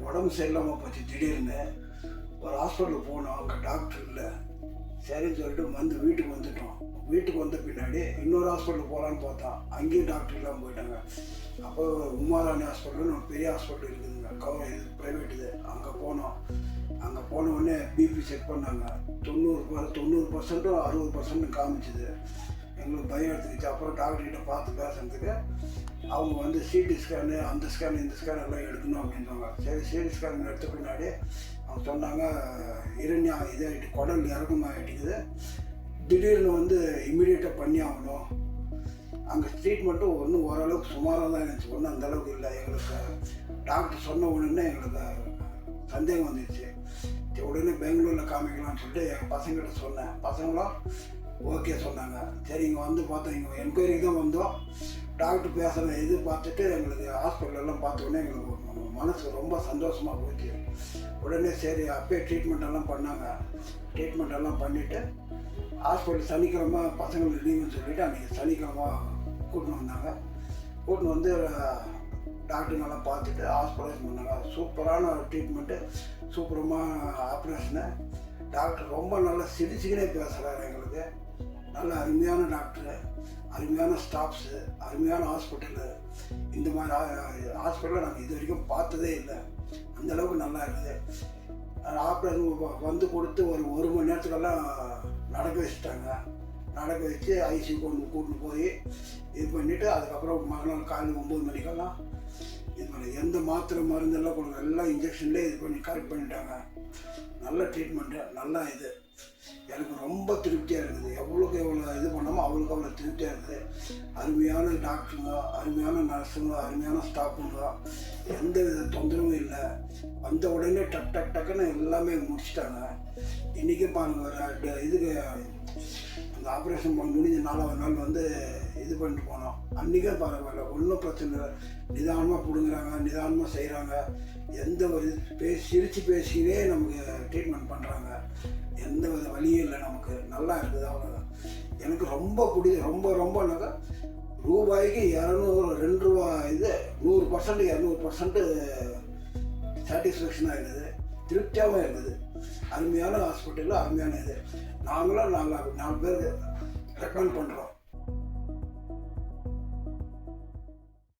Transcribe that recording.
உடம்பு சரியில்லாமல் போச்சு. திடீர்னு ஒரு ஹாஸ்பிட்டலுக்கு போனோம். அங்கே டாக்டர் இல்லை. சரின்னு சொல்லிட்டு வீட்டுக்கு வந்துட்டோம். வீட்டுக்கு வந்த பின்னாடி இன்னொரு ஹாஸ்பிட்டலுக்கு போகலான்னு பார்த்தோம். அங்கேயும் டாக்டர் இல்லாமல் போயிட்டாங்க. அப்போ உமாராணி ஹாஸ்பிட்டல்னு ஒரு பெரிய ஹாஸ்பிட்டல் இருக்குதுங்க, இது ப்ரைவேட். இது அங்கே போனோம். அங்கே போன உடனே பிபி செக் பண்ணாங்க. 90% 60% காமிச்சுது. எங்களுக்கு பயம் எடுத்துக்கிச்சு. அப்புறம் டாக்டர்கிட்ட பார்த்து பேசுறதுக்கு அவங்க சிடி ஸ்கேனு, அந்த ஸ்கேன், இந்த ஸ்கேன் எல்லாம் எடுக்கணும் அப்படின்றாங்க. சரி, சிடி ஸ்கேன் எடுத்த பின்னாடி அவங்க சொன்னாங்க, இதாகிட்டு குடல் இறக்கமாகிட்டுக்குது. திடீர்னு இம்மிடியேட்டாக பண்ணி ஆகணும். அங்கே ட்ரீட்மெண்ட்டும் ஒன்றும் ஓரளவுக்கு சுமாராக தான் இருந்துச்சு, ஒன்றும் அந்தளவுக்கு இல்லை. எங்களுக்கு டாக்டர் சொன்ன உடனே எங்களுக்கு சந்தேகம் வந்துடுச்சு. உடனே பெங்களூரில் காமிக்கலாம்னு சொல்லிட்டு எங்கள் பசங்கள்கிட்ட சொன்னேன். பசங்களும் ஓகே சொன்னாங்க. சரி, இங்கே பார்த்தோம். இங்கே என்கொயரிக்கு தான் வந்தோம். டாக்டர் பேசுகிற பார்த்துட்டு எங்களுக்கு ஹாஸ்பிட்டலெல்லாம் பார்த்த உடனே எங்களுக்கு மனசு ரொம்ப சந்தோஷமாக போச்சு. உடனே சரி, அப்பயே ட்ரீட்மெண்ட்டெல்லாம் பண்ணாங்க. ட்ரீட்மெண்ட்டெல்லாம் பண்ணிவிட்டு ஹாஸ்பிட்டல் சனிக்கிழமை பசங்களுக்கு லீவுன்னு சொல்லிவிட்டு அன்றைக்கி சனிக்கிழமை கூட்டின்னு வந்தாங்க. கூட்டின்னு டாக்டருங்கெல்லாம் பார்த்துட்டு ஹாஸ்பிட்டலைஸ் பண்ணாங்க. சூப்பரான ட்ரீட்மெண்ட்டு, சூப்பரமான ஆப்ரேஷனு. டாக்டர் ரொம்ப நல்லா சிரிச்சுக்கினே பேசுகிறாரு. எங்களுக்கு நல்ல அருமையான டாக்டரு, அருமையான ஸ்டாஃப்ஸு, அருமையான ஹாஸ்பிட்டலு. இந்த மாதிரி ஹாஸ்பிட்டலை நாங்கள் இது வரைக்கும் பார்த்ததே இல்லை. அந்தளவுக்கு நல்லா இருக்குது. ஆப்ரேஷன் கொடுத்து ஒரு மணி நேரத்துக்கெல்லாம் நடக்க வச்சுட்டாங்க. நடக்க வச்சு ஐசி கூட்டின்னு போய் இது பண்ணிவிட்டு அதுக்கப்புறம் மறுநாள் காலையில் 9 மணிக்கெல்லாம் இது பண்ணி எந்த மாத்திரை மருந்தெல்லாம் கொடுங்க, எல்லாம் இன்ஜெக்ஷன்லேயே இது பண்ணி கரெக்ட் பண்ணிட்டாங்க. நல்ல ட்ரீட்மெண்ட்டு, நல்லா இது. எனக்கு ரொம்ப திருப்தியாக இருக்குது. எவ்வளோக்கு எவ்வளோ இது பண்ணாமல் அவ்வளோக்கு அவ்வளோ திருப்தியாக இருக்குது. அருமையான டாக்டருங்க, அருமையான நர்ஸுங்க, அருமையான ஸ்டாஃபுங்க, எந்த வித தொந்தரவும் இல்லை. வந்த உடனே டக்குன்னு எல்லாமே முடிச்சிட்டாங்க. இன்றைக்கி பாருங்கள், இதுக்கு அந்த ஆப்ரேஷன் முடிஞ்ச 4வது நாள் இது பண்ணிட்டு போனோம். அன்றைக்கே பரவாயில்ல, ஒன்றும் பிரச்சனை இல்லை. நிதானமாக பிடுங்குறாங்க, நிதானமாக செய்கிறாங்க. எந்த ஒரு சிரித்து பேசிக்கினே நமக்கு ட்ரீட்மெண்ட் பண்ணுறாங்க. எந்த வித வழியும் இல்லை. நமக்கு நல்லா இருக்குது. அவ்வளோதான். எனக்கு ரொம்ப ரொம்பனாக்கா ரூபாய்க்கு 200 2 ரூபா இது 100% 200% சாட்டிஸ்ஃபேக்ஷனாக இருக்குது. திருப்தியாகவும் இருக்குது. அருமையான ஹாஸ்பிட்டலில் அருமையான இது. நாங்களும் 4 பேருக்கு ரெக்கமெண்ட் பண்ணுறோம்.